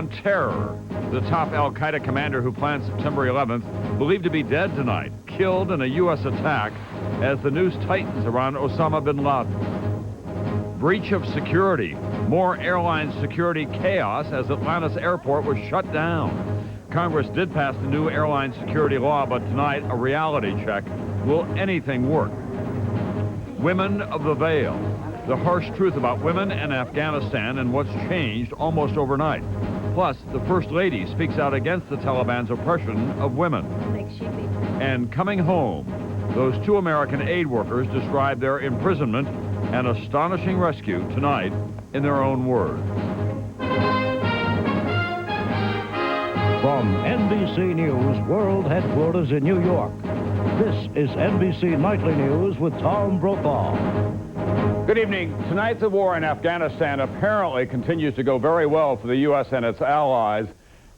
on terror. The top al-Qaeda commander who planned September 11th, believed to be dead tonight, killed in a U.S. attack as the news tightens around Osama bin Laden. Breach of security. More airline security chaos as Atlanta's airport was shut down. Congress did pass the new airline security law, but tonight, a reality check. Will anything work? Women of the Veil. The harsh truth about women and Afghanistan and what's changed almost overnight. Plus, the First Lady speaks out against the Taliban's oppression of women. And coming home, those two American aid workers describe their imprisonment and astonishing rescue tonight in their own words. From NBC News World Headquarters in New York, this is NBC Nightly News with Tom Brokaw. Good evening. Tonight, the war in Afghanistan apparently continues to go very well for the U.S. and its allies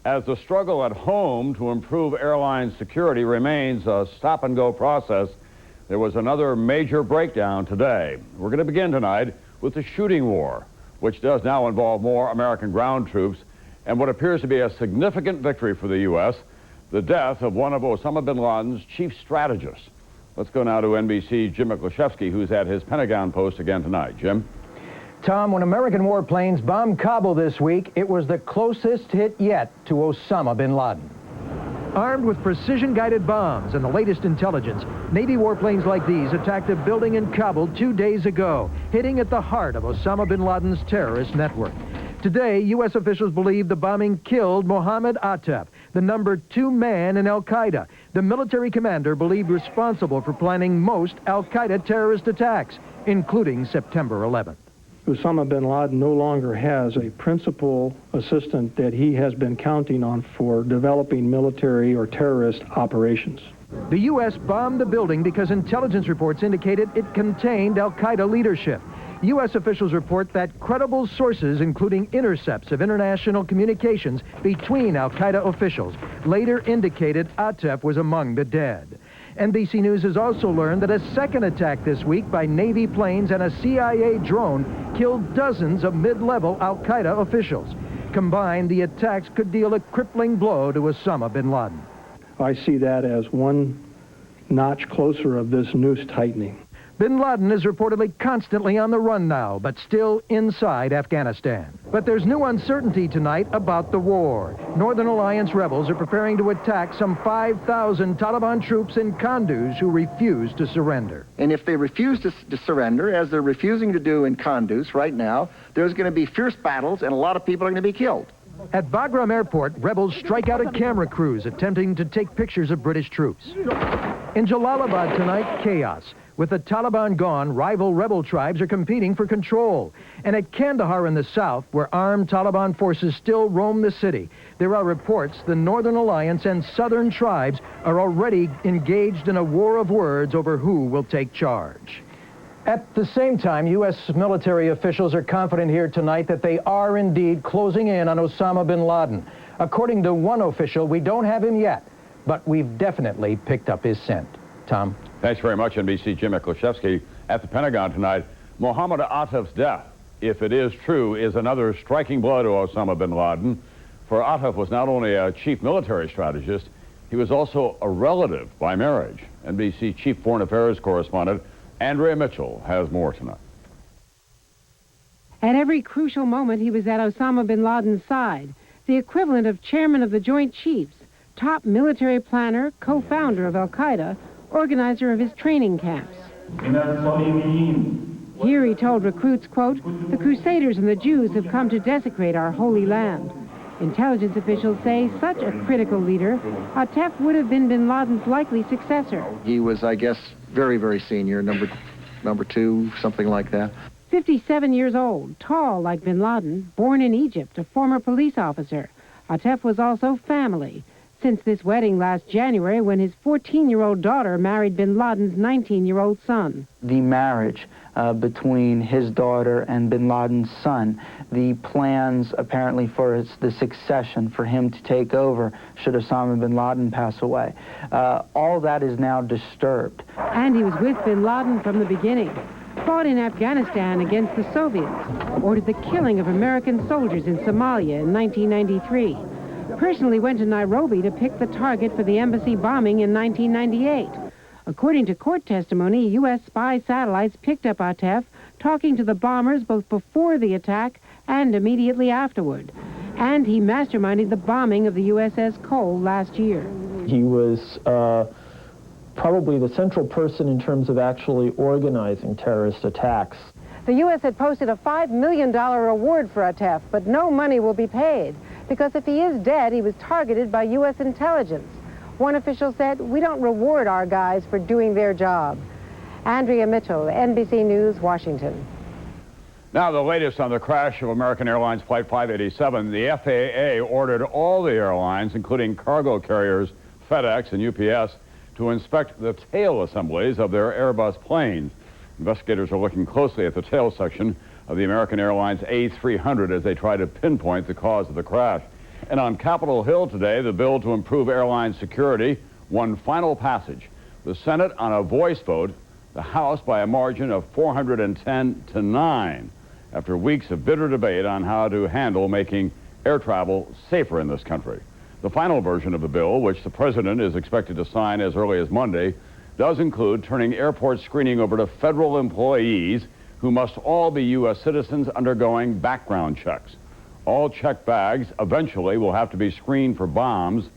as the struggle at home to improve airline security remains a stop-and-go process. There was another major breakdown today. We're going to begin tonight with the shooting war, which does now involve more American ground troops and what appears to be a significant victory for the U.S., the death of one of Osama bin Laden's chief strategists. Let's go now to NBC's Jim Miklashevsky, who's at his Pentagon post again tonight. Jim? Tom, when American warplanes bombed Kabul this week, it was the closest hit yet to Osama bin Laden. Armed with precision-guided bombs and the latest intelligence, Navy warplanes like these attacked a building in Kabul 2 days ago, hitting at the heart of Osama bin Laden's terrorist network. Today, U.S. officials believe the bombing killed Mohammed Atta, the number 2 man in al-Qaeda, the military commander believed responsible for planning most al-Qaeda terrorist attacks, including September 11th. Osama bin Laden no longer has a principal assistant that he has been counting on for developing military or terrorist operations. The U.S. bombed the building because intelligence reports indicated it contained al-Qaeda leadership. U.S. officials report that credible sources, including intercepts of international communications between al-Qaeda officials, later indicated Atef was among the dead. NBC News has also learned that a second attack this week by Navy planes and a CIA drone killed dozens of mid-level al-Qaeda officials. Combined, the attacks could deal a crippling blow to Osama bin Laden. I see that as one notch closer of this noose tightening. Bin Laden is reportedly constantly on the run now, but still inside Afghanistan. But there's new uncertainty tonight about the war. Northern Alliance rebels are preparing to attack some 5,000 Taliban troops in Kunduz who refuse to surrender. And if they refuse to surrender, as they're refusing to do in Kunduz right now, there's going to be fierce battles and a lot of people are going to be killed. At Bagram Airport, rebels strike out at camera crews attempting to take pictures of British troops. In Jalalabad tonight, chaos. With the Taliban gone, rival rebel tribes are competing for control. And at Kandahar in the south, where armed Taliban forces still roam the city, there are reports the Northern Alliance and southern tribes are already engaged in a war of words over who will take charge. At the same time, U.S. military officials are confident here tonight that they are indeed closing in on Osama bin Laden. According to one official, we don't have him yet, but we've definitely picked up his scent. Tom? Thanks very much, NBC Jim Miklashevsky. At the Pentagon tonight, Mohammed Attaf's death, if it is true, is another striking blow to Osama bin Laden. For Attaf was not only a chief military strategist, he was also a relative by marriage. NBC Chief Foreign Affairs Correspondent Andrea Mitchell has more tonight. At every crucial moment, he was at Osama bin Laden's side, the equivalent of chairman of the Joint Chiefs, top military planner, co-founder of al-Qaeda, organizer of his training camps. Here he told recruits, quote, "The Crusaders and the Jews have come to desecrate our holy land." Intelligence officials say such a critical leader, Atef would have been bin Laden's likely successor. He was, I guess, very, very senior, number 2, something like that. 57 years old, tall like bin Laden, born in Egypt, a former police officer. Atef was also family, since this wedding last January when his 14-year-old daughter married bin Laden's 19-year-old son. The marriage between his daughter and bin Laden's son, the plans apparently for the succession for him to take over should Osama bin Laden pass away. All that is now disturbed. And he was with bin Laden from the beginning. fought in Afghanistan against the Soviets, ordered the killing of American soldiers in Somalia in 1993, personally went to Nairobi to pick the target for the embassy bombing in 1998. According to court testimony, U.S. spy satellites picked up Atef talking to the bombers both before the attack and immediately afterward. And he masterminded the bombing of the USS Cole last year. He was probably the central person in terms of actually organizing terrorist attacks. The U.S. had posted a $5 million reward for Atef, but no money will be paid, because if he is dead, he was targeted by U.S. intelligence. One official said, "We don't reward our guys for doing their job." Andrea Mitchell, NBC News, Washington. Now, the latest on the crash of American Airlines Flight 587. The FAA ordered all the airlines, including cargo carriers, FedEx and UPS, to inspect the tail assemblies of their Airbus planes. Investigators are looking closely at the tail section of the American Airlines A300 as they try to pinpoint the cause of the crash. And on Capitol Hill today, the bill to improve airline security won final passage. The Senate on a voice vote, the House by a margin of 410-9, after weeks of bitter debate on how to handle making air travel safer in this country. The final version of the bill, which the president is expected to sign as early as Monday, does include turning airport screening over to federal employees who must all be U.S. citizens undergoing background checks. All checked bags eventually will have to be screened for bombs,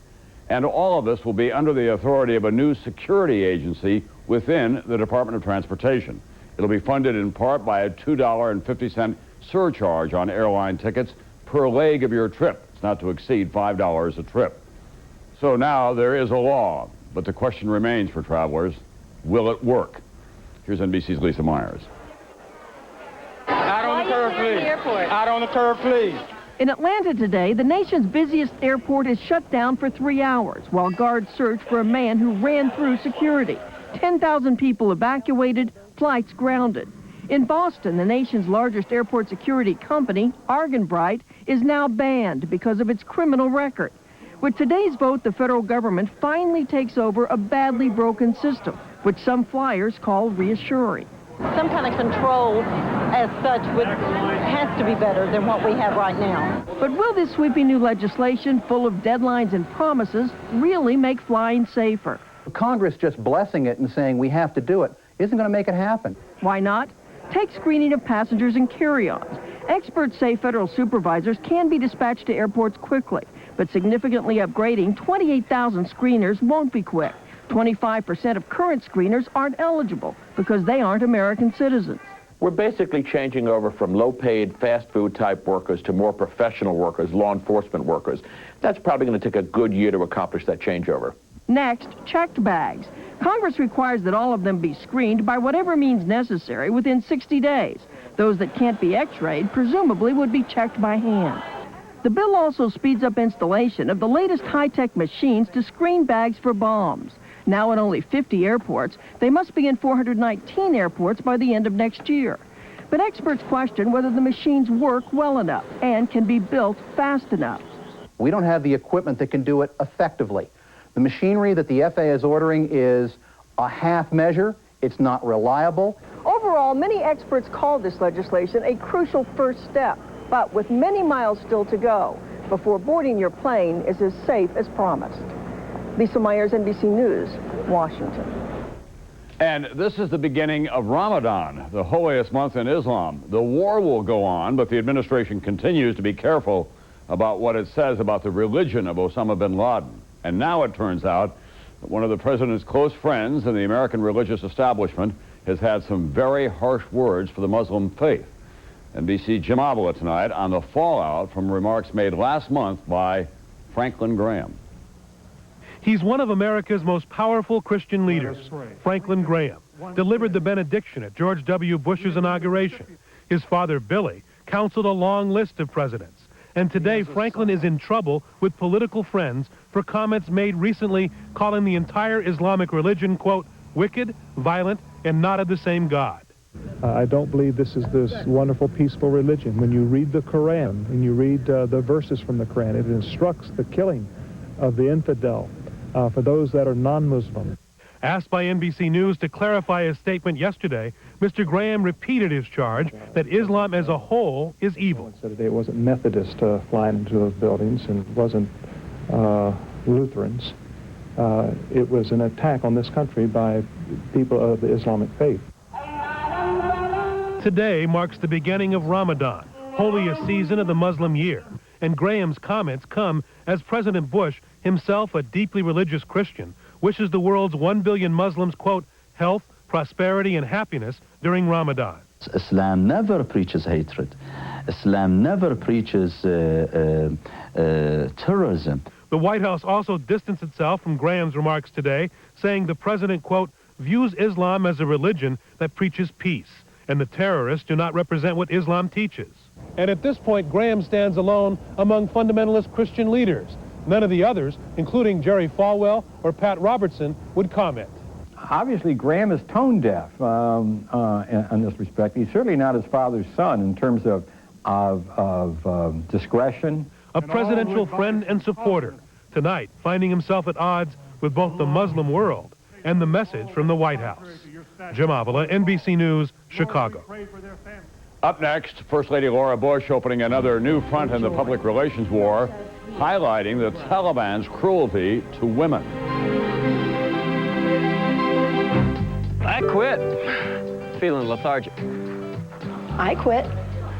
and all of this will be under the authority of a new security agency within the Department of Transportation. It'll be funded in part by a $2.50 surcharge on airline tickets per leg of your trip. It's not to exceed $5 a trip. So now there is a law, but the question remains for travelers, will it work? Here's NBC's Lisa Myers. Out on the curb, please. Out on the curb, please. In Atlanta today, the nation's busiest airport is shut down for 3 hours while guards search for a man who ran through security. 10,000 people evacuated, flights grounded. In Boston, the nation's largest airport security company, Argenbright, is now banned because of its criminal record. With today's vote, the federal government finally takes over a badly broken system, which some flyers call reassuring. Some kind of control as such has to be better than what we have right now. But will this sweeping new legislation, full of deadlines and promises, really make flying safer? Congress just blessing it and saying we have to do it isn't going to make it happen. Why not? Take screening of passengers and carry-ons. Experts say federal supervisors can be dispatched to airports quickly, but significantly upgrading 28,000 screeners won't be quick. 25% of current screeners aren't eligible because they aren't American citizens. We're basically changing over from low-paid fast food type workers to more professional workers, law enforcement workers. That's probably going to take a good year to accomplish that changeover. Next, checked bags. Congress requires that all of them be screened by whatever means necessary within 60 days. Those that can't be x-rayed presumably would be checked by hand. The bill also speeds up installation of the latest high-tech machines to screen bags for bombs. Now in only 50 airports, they must be in 419 airports by the end of next year. But experts question whether the machines work well enough and can be built fast enough. We don't have the equipment that can do it effectively. The machinery that the FAA is ordering is a half measure. It's not reliable. Overall, many experts call this legislation a crucial first step, but with many miles still to go before boarding your plane is as safe as promised. Lisa Myers, NBC News, Washington. And this is the beginning of Ramadan, the holiest month in Islam. The war will go on, but the administration continues to be careful about what it says about the religion of Osama bin Laden. And now it turns out that one of the president's close friends in the American religious establishment has had some very harsh words for the Muslim faith. NBC Jim Avila tonight on the fallout from remarks made last month by Franklin Graham. He's one of America's most powerful Christian leaders. Franklin Graham delivered the benediction at George W. Bush's inauguration. His father, Billy, counseled a long list of presidents. And today, Franklin is in trouble with political friends for comments made recently calling the entire Islamic religion, quote, wicked, violent, and not of the same God. I don't believe this is this wonderful, peaceful religion. When you read the Quran and you read the verses from the Quran, it instructs the killing of the infidel for those that are non-Muslim. Asked by NBC News to clarify his statement yesterday, Mr. Graham repeated his charge that Islam as a whole is evil. Said it wasn't Methodist flying into those buildings, and it wasn't Lutherans. It was an attack on this country by people of the Islamic faith. Today marks the beginning of Ramadan, holiest season of the Muslim year, and Graham's comments come as President Bush, himself a deeply religious Christian, wishes the world's 1 billion Muslims, quote, health, prosperity, and happiness during Ramadan. Islam never preaches hatred. Islam never preaches terrorism. The White House also distanced itself from Graham's remarks today, saying the president, quote, views Islam as a religion that preaches peace, and the terrorists do not represent what Islam teaches. And at this point, Graham stands alone among fundamentalist Christian leaders. None of the others, including Jerry Falwell or Pat Robertson, would comment. Obviously, Graham is tone deaf in this respect. He's certainly not his father's son in terms of discretion. A presidential friend and supporter, tonight finding himself at odds with both the Muslim world and the message from the White House. Jim Avila, NBC News, Chicago. Up next, First Lady Laura Bush opening another new front in the public relations war, highlighting the Taliban's cruelty to women. I quit. Feeling lethargic. I quit.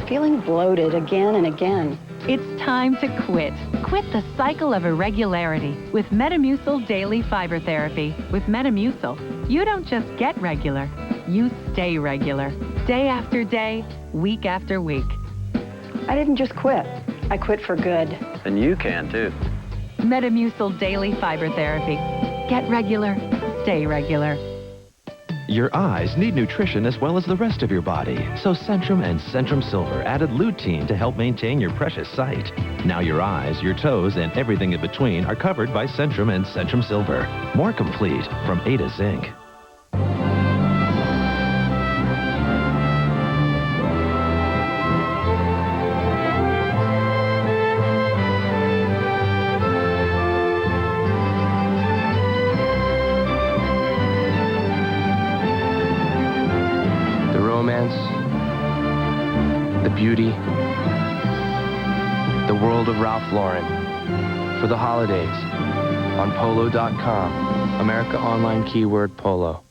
Feeling bloated again and again. It's time to quit. Quit the cycle of irregularity with Metamucil Daily Fiber Therapy. With Metamucil, you don't just get regular, you stay regular. Day after day, week after week. I didn't just quit. I quit for good. And you can, too. Metamucil Daily Fiber Therapy. Get regular, stay regular. Your eyes need nutrition as well as the rest of your body. So Centrum and Centrum Silver added lutein to help maintain your precious sight. Now your eyes, your toes, and everything in between are covered by Centrum and Centrum Silver. More complete from A to Zinc. The beauty, the world of Ralph Lauren. For the holidays, on Polo.com, America Online keyword Polo.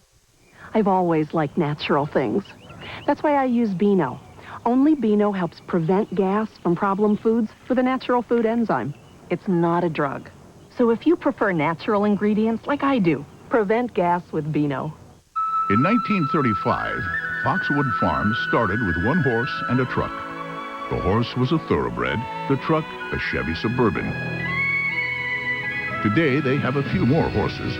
I've always liked natural things. That's why I use Beano. Only Beano helps prevent gas from problem foods with a natural food enzyme. It's not a drug. So if you prefer natural ingredients like I do, prevent gas with Beano. In 1935, Foxwood Farms started with one horse and a truck. The horse was a thoroughbred, the truck a Chevy Suburban. Today they have a few more horses,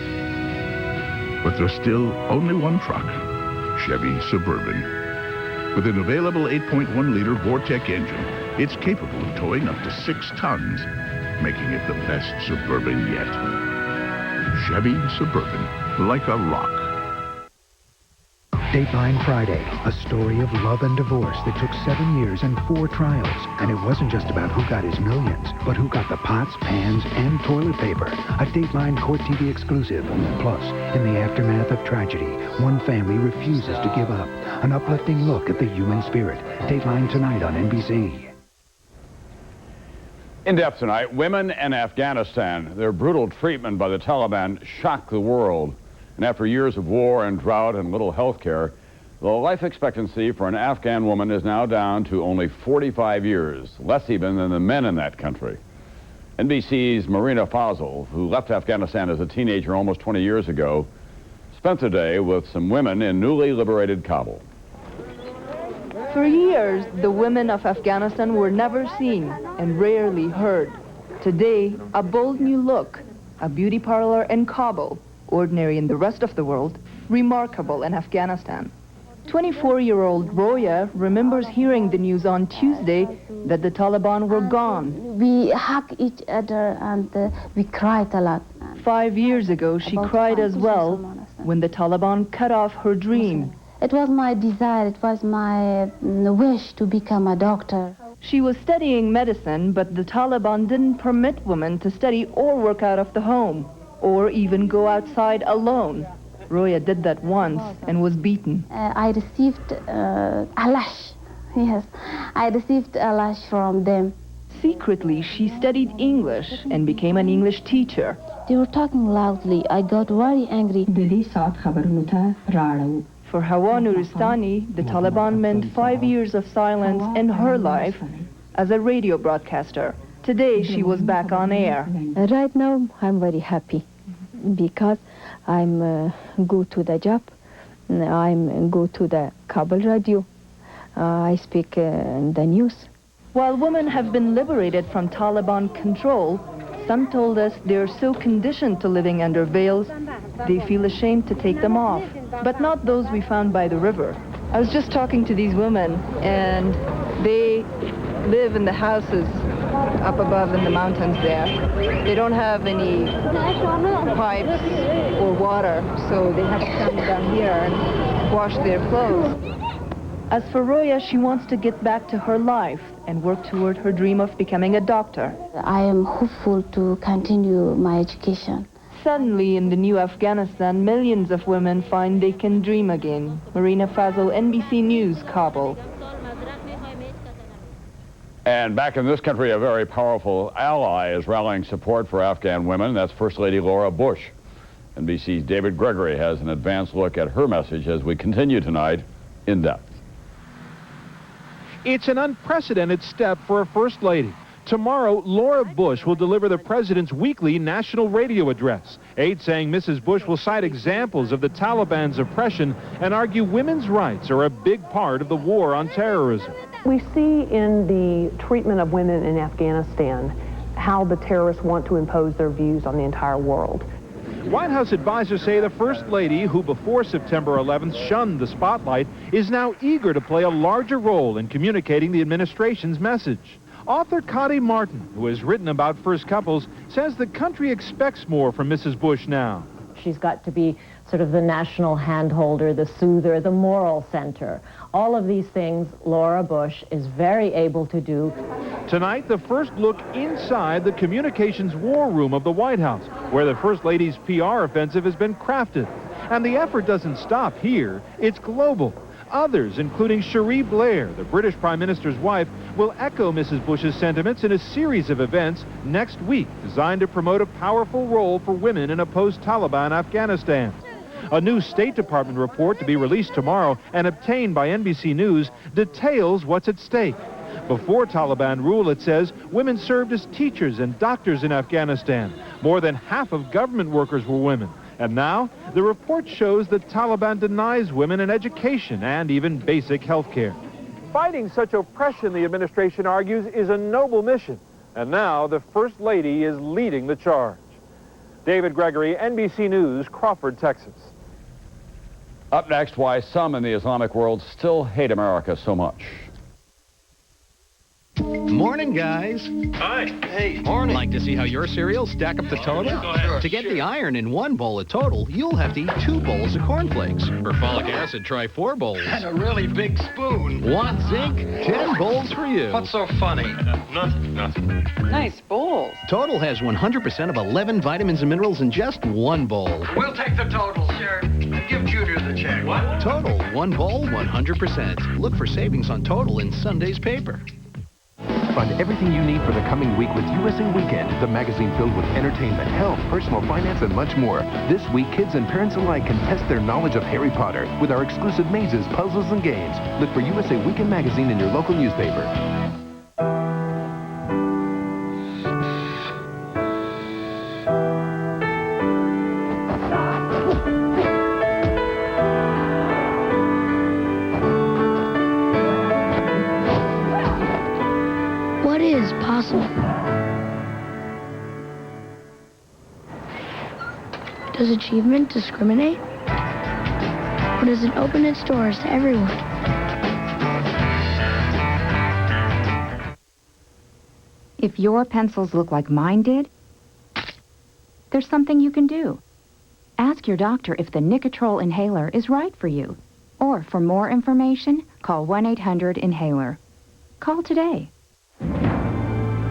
but there's still only one truck, Chevy Suburban. With an available 8.1-liter Vortec engine, it's capable of towing up to 6 tons, making it the best Suburban yet. Chevy Suburban, like a rock. Dateline Friday, a story of love and divorce that took 7 years and 4 trials. And it wasn't just about who got his millions, but who got the pots, pans, and toilet paper. A Dateline Court TV exclusive. Plus, in the aftermath of tragedy, one family refuses to give up. An uplifting look at the human spirit. Dateline tonight on NBC. In depth tonight, women in Afghanistan. Their brutal treatment by the Taliban shocked the world. And after years of war and drought and little health care, the life expectancy for an Afghan woman is now down to only 45 years, less even than the men in that country. NBC's Marina Fazal, who left Afghanistan as a teenager almost 20 years ago, spent the day with some women in newly liberated Kabul. For years, the women of Afghanistan were never seen and rarely heard. Today, a bold new look, a beauty parlor in Kabul, ordinary in the rest of the world, remarkable in Afghanistan. 24-year-old Roya remembers hearing the news on Tuesday that the Taliban were gone. We hug each other and we cried a lot. 5 years ago, she cried as well when the Taliban cut off her dream. It was my desire, it was my wish to become a doctor. She was studying medicine, but the Taliban didn't permit women to study or work out of the home, or even go outside alone. Roya did that once and was beaten. I received a lash. Yes, I received a lash from them. Secretly, she studied English and became an English teacher. They were talking loudly. I got very angry. For Hawa Nuristani, the Taliban meant 5 years of silence in her life as a radio broadcaster. Today, she was back on air. Right now, I'm very happy because I'm go to the job. I'm go to the Kabul radio. I speak the news. While women have been liberated from Taliban control, some told us they're so conditioned to living under veils, they feel ashamed to take them off. But not those we found by the river. I was just talking to these women, and they live in the houses up above in the mountains there. They don't have any pipes or water, so they have to come down here and wash their clothes. As for Roya, she wants to get back to her life and work toward her dream of becoming a doctor. I am hopeful to continue my education. Suddenly, in the new Afghanistan, millions of women find they can dream again. Marina Fazal, NBC News, Kabul. And back in this country, a very powerful ally is rallying support for Afghan women. That's First Lady Laura Bush. NBC's David Gregory has an advanced look at her message as we continue tonight in depth. It's an unprecedented step for a First Lady. Tomorrow, Laura Bush will deliver the president's weekly national radio address. Aides saying Mrs. Bush will cite examples of the Taliban's oppression and argue women's rights are a big part of the war on terrorism. We see in the treatment of women in Afghanistan how the terrorists want to impose their views on the entire world. White House advisors say the First Lady, who before September 11th shunned the spotlight, is now eager to play a larger role in communicating the administration's message. Author Connie Martin, who has written about first couples, says the country expects more from Mrs. Bush now. She's got to be sort of the national handholder, the soother, the moral center. All of these things Laura Bush is very able to do. Tonight, the first look inside the communications war room of the White House, where the First Lady's PR offensive has been crafted. And the effort doesn't stop here. It's global. Others, including Cherie Blair, the British Prime Minister's wife, will echo Mrs. Bush's sentiments in a series of events next week designed to promote a powerful role for women in a post-Taliban Afghanistan. A new State Department report to be released tomorrow and obtained by NBC News details what's at stake. Before Taliban rule, it says, women served as teachers and doctors in Afghanistan. More than half of government workers were women. And now, the report shows that Taliban denies women an education and even basic health care. Fighting such oppression, the administration argues, is a noble mission. And now the First Lady is leading the charge. David Gregory, NBC News, Crawford, Texas. Up next, why some in the Islamic world still hate America so much. Morning, guys. Hi. Hey. Morning. Like to see how your cereals stack up the total? Go ahead. To get the iron in 1 bowl of Total, you'll have to eat 2 bowls of cornflakes. For folic acid, try 4 bowls. And a really big spoon. Want zinc? 10 bowls for you. What's so funny? Nothing. Nice bowls. Total has 100% of 11 vitamins and minerals in just 1 bowl. We'll take the total, sir. And give Junior the check. What? Total, 1 bowl, 100%. Look for savings on Total in Sunday's paper. Find everything you need for the coming week with USA Weekend, the magazine filled with entertainment, health, personal finance, and much more. This week, kids and parents alike can test their knowledge of Harry Potter with our exclusive mazes, puzzles, and games. Look for USA Weekend magazine in your local newspaper. What is possible? Does achievement discriminate? Or does it open its doors to everyone? If your pencils look like mine did, there's something you can do. Ask your doctor if the Nicotrol inhaler is right for you. Or for more information, call 1-800-INHALER. Call today.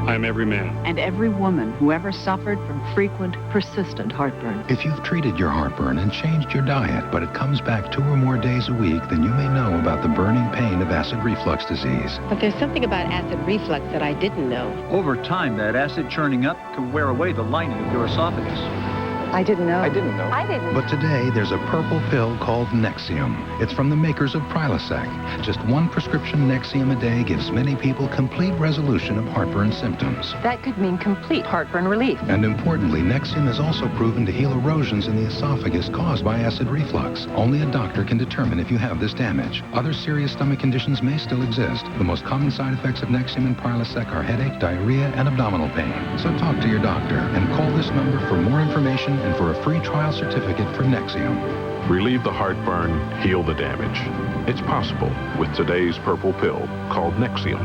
I'm every man. And every woman who ever suffered from frequent, persistent heartburn. If you've treated your heartburn and changed your diet, but it comes back 2 or more days a week, then you may know about the burning pain of acid reflux disease. But there's something about acid reflux that I didn't know. Over time, that acid churning up can wear away the lining of your esophagus. I didn't know. I didn't know. I didn't. But today, there's a purple pill called Nexium. It's from the makers of Prilosec. Just 1 prescription Nexium a day gives many people complete resolution of heartburn symptoms. That could mean complete heartburn relief. And importantly, Nexium is also proven to heal erosions in the esophagus caused by acid reflux. Only a doctor can determine if you have this damage. Other serious stomach conditions may still exist. The most common side effects of Nexium and Prilosec are headache, diarrhea, and abdominal pain. So talk to your doctor and call this number for more information and for a free trial certificate for Nexium. Relieve the heartburn, heal the damage. It's possible with today's purple pill called Nexium.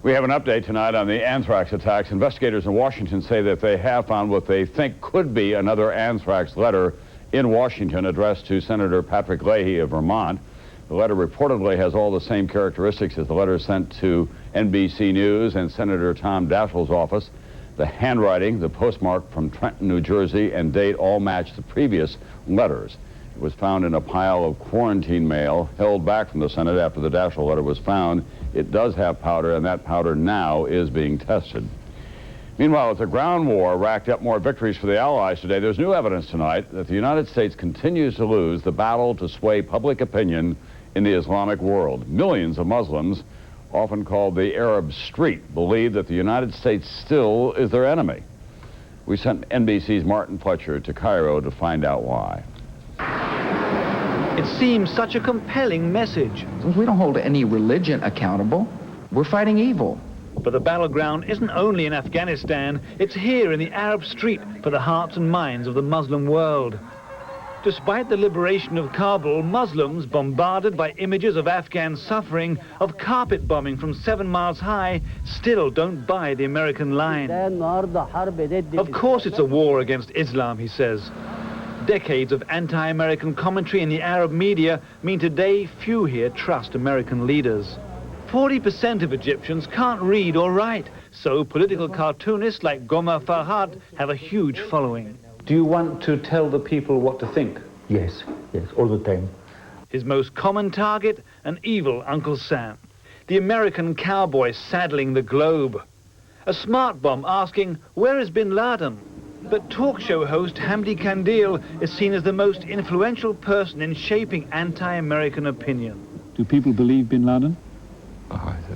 We have an update tonight on the anthrax attacks. Investigators in Washington say that they have found what they think could be another anthrax letter in Washington addressed to Senator Patrick Leahy of Vermont. The letter reportedly has all the same characteristics as the letter sent to NBC News and Senator Tom Daschle's office. The handwriting, the postmark from Trenton, New Jersey, and date all match the previous letters. It was found in a pile of quarantine mail held back from the Senate after the Daschle letter was found. It does have powder, and that powder now is being tested. Meanwhile, as the ground war racked up more victories for the Allies today, there's new evidence tonight that the United States continues to lose the battle to sway public opinion in the Islamic world. Millions of Muslims, often called the Arab Street, believe that the United States still is their enemy. We sent NBC's Martin Fletcher to Cairo to find out why. It seems such a compelling message. We don't hold any religion accountable. We're fighting evil. But the battleground isn't only in Afghanistan, it's here in the Arab Street for the hearts and minds of the Muslim world. Despite the liberation of Kabul, Muslims, bombarded by images of Afghan suffering, of carpet bombing from 7 miles high, still don't buy the American line. Of course it's a war against Islam, he says. Decades of anti-American commentary in the Arab media mean today few here trust American leaders. 40% of Egyptians can't read or write, so political cartoonists like Goma Farhad have a huge following. Do you want to tell the people what to think? Yes, all the time. His most common target, an evil Uncle Sam, the American cowboy saddling the globe. A smart bomb asking, where is Bin Laden? But talk show host Hamdi Kandil is seen as the most influential person in shaping anti-American opinion. Do people believe Bin Laden?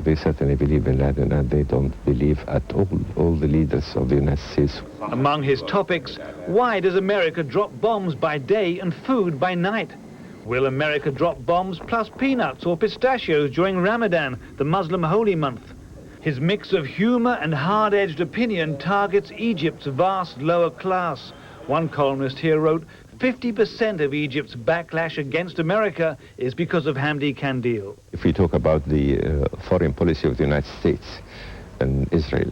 They certainly believe in Laden, and they don't believe at all the leaders of the United States. Among his topics, why does America drop bombs by day and food by night? Will America drop bombs plus peanuts or pistachios during Ramadan, the Muslim holy month? His mix of humor and hard-edged opinion targets Egypt's vast lower class. One columnist here wrote, 50% of Egypt's backlash against America is because of Hamdi Kandil. If we talk about the foreign policy of the United States and Israel,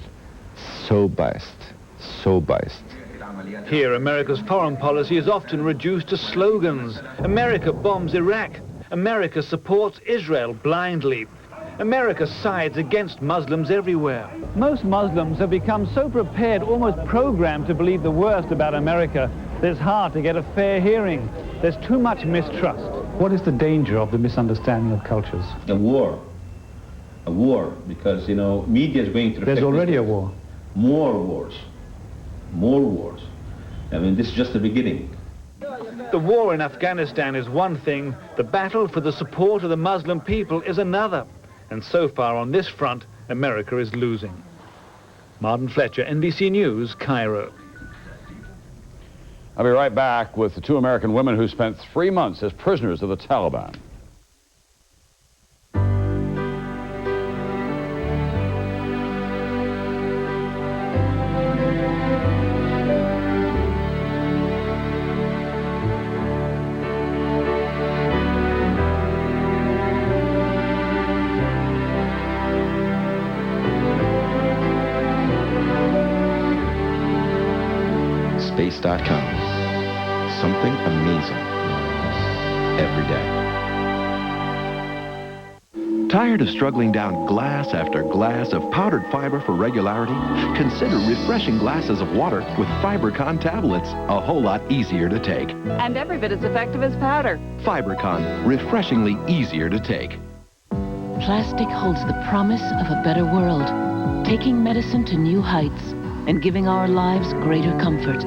so biased. Here, America's foreign policy is often reduced to slogans. America bombs Iraq. America supports Israel blindly. America sides against Muslims everywhere. Most Muslims have become so prepared, almost programmed to believe the worst about America, that it's hard to get a fair hearing. There's too much mistrust. What is the danger of the misunderstanding of cultures? A war, because, media is going to... There's already a war. More wars. I mean, this is just the beginning. The war in Afghanistan is one thing. The battle for the support of the Muslim people is another. And so far on this front, America is losing. Martin Fletcher, NBC News, Cairo. I'll be right back with the 2 American women who spent 3 months as prisoners of the Taliban. Space.com. Something amazing every day. Tired of struggling down glass after glass of powdered fiber for regularity? Consider refreshing glasses of water with FiberCon tablets, a whole lot easier to take. And every bit as effective as powder. FiberCon, refreshingly easier to take. Plastic holds the promise of a better world, taking medicine to new heights and giving our lives greater comfort.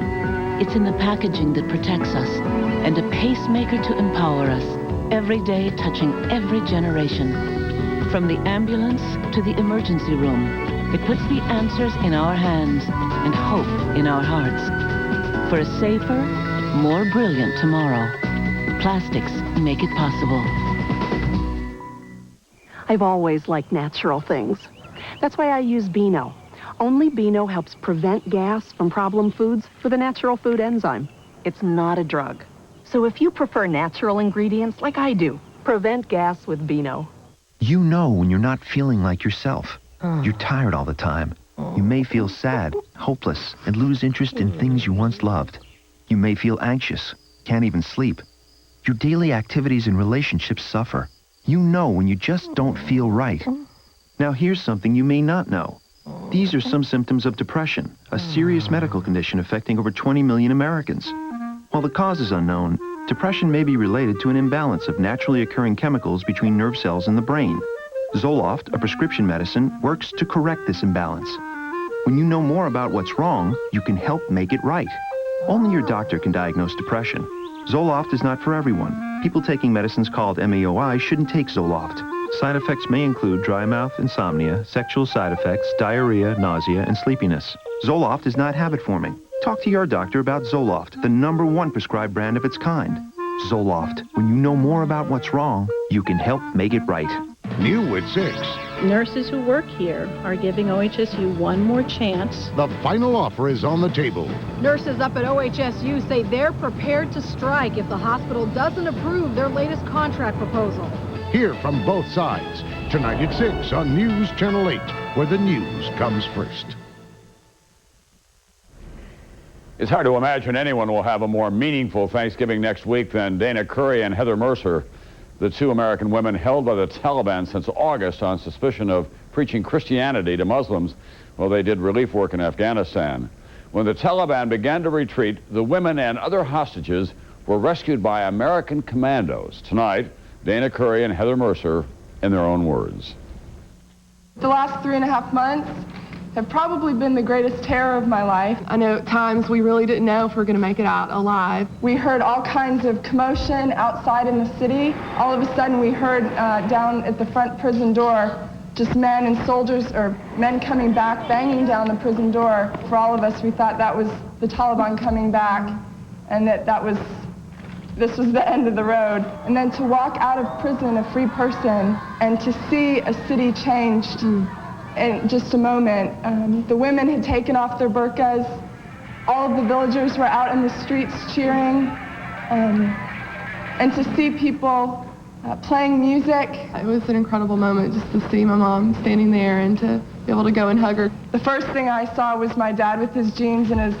It's in the packaging that protects us and a pacemaker to empower us, every day touching every generation. From the ambulance to the emergency room, it puts the answers in our hands and hope in our hearts. For a safer, more brilliant tomorrow, plastics make it possible. I've always liked natural things. That's why I use Beano. Only Beano helps prevent gas from problem foods with a natural food enzyme. It's not a drug. So if you prefer natural ingredients like I do, prevent gas with Beano. You know when you're not feeling like yourself. You're tired all the time. You may feel sad, hopeless, and lose interest in things you once loved. You may feel anxious, can't even sleep. Your daily activities and relationships suffer. You know when you just don't feel right. Now here's something you may not know. These are some symptoms of depression, a serious medical condition affecting over 20 million Americans. While the cause is unknown, depression may be related to an imbalance of naturally occurring chemicals between nerve cells in the brain. Zoloft, a prescription medicine, works to correct this imbalance. When you know more about what's wrong, you can help make it right. Only your doctor can diagnose depression. Zoloft is not for everyone. People taking medicines called MAOI shouldn't take Zoloft. Side effects may include dry mouth, insomnia, sexual side effects, diarrhea, nausea, and sleepiness. Zoloft is not habit-forming. Talk to your doctor about Zoloft, the #1 prescribed brand of its kind. Zoloft. When you know more about what's wrong, you can help make it right. New at 6. Nurses who work here are giving OHSU one more chance. The final offer is on the table. Nurses up at OHSU say they're prepared to strike if the hospital doesn't approve their latest contract proposal. Hear from both sides tonight at 6 on News Channel 8, where the news comes first. It's hard to imagine anyone will have a more meaningful Thanksgiving next week than Dana Curry and Heather Mercer, the two American women held by the Taliban since August on suspicion of preaching Christianity to Muslims while they did relief work in Afghanistan. When the Taliban began to retreat, the women and other hostages were rescued by American commandos. Tonight, Dana Curry and Heather Mercer in their own words. The last 3.5 months have probably been the greatest terror of my life. I know at times we really didn't know if we were going to make it out alive. We heard all kinds of commotion outside in the city. All of a sudden we heard down at the front prison door just men and soldiers, or men coming back, banging down the prison door. For all of us, we thought that was the Taliban coming back and this was the end of the road. And then to walk out of prison a free person and to see a city changed in just a moment. The women had taken off their burqas. All of the villagers were out in the streets cheering. And to see people playing music. It was an incredible moment just to see my mom standing there and to be able to go and hug her. The first thing I saw was my dad with his jeans and his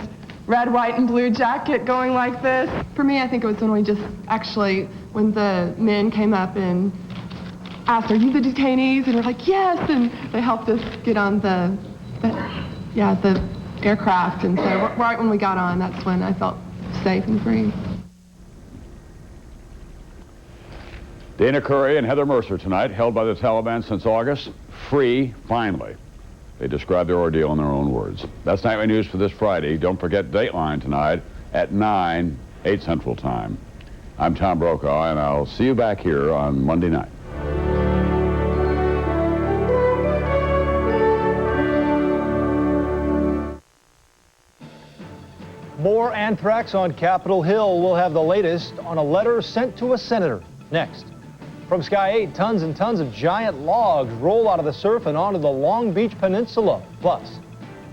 red, white, and blue jacket going like this. For me, I think it was when when the men came up and asked, "Are you the detainees?" And we're like, "Yes," and they helped us get on the aircraft. And so right when we got on, that's when I felt safe and free. Dana Curry and Heather Mercer tonight, held by the Taliban since August, free finally. They describe their ordeal in their own words. That's Nightly News for this Friday. Don't forget Dateline tonight at 9, 8 Central Time. I'm Tom Brokaw, and I'll see you back here on Monday night. More anthrax on Capitol Hill. We'll have the latest on a letter sent to a senator next. From Sky 8, tons and tons of giant logs roll out of the surf and onto the Long Beach Peninsula. Plus,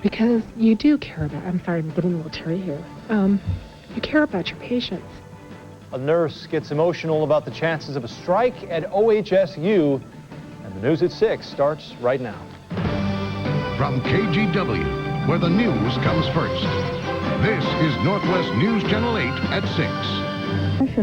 because you do care about, I'm sorry, I'm getting a little teary here. You care about your patients. a nurse gets emotional about the chances of a strike at OHSU. And the news at 6 starts right now. From KGW, where the news comes first. This is Northwest News Channel 8 at 6.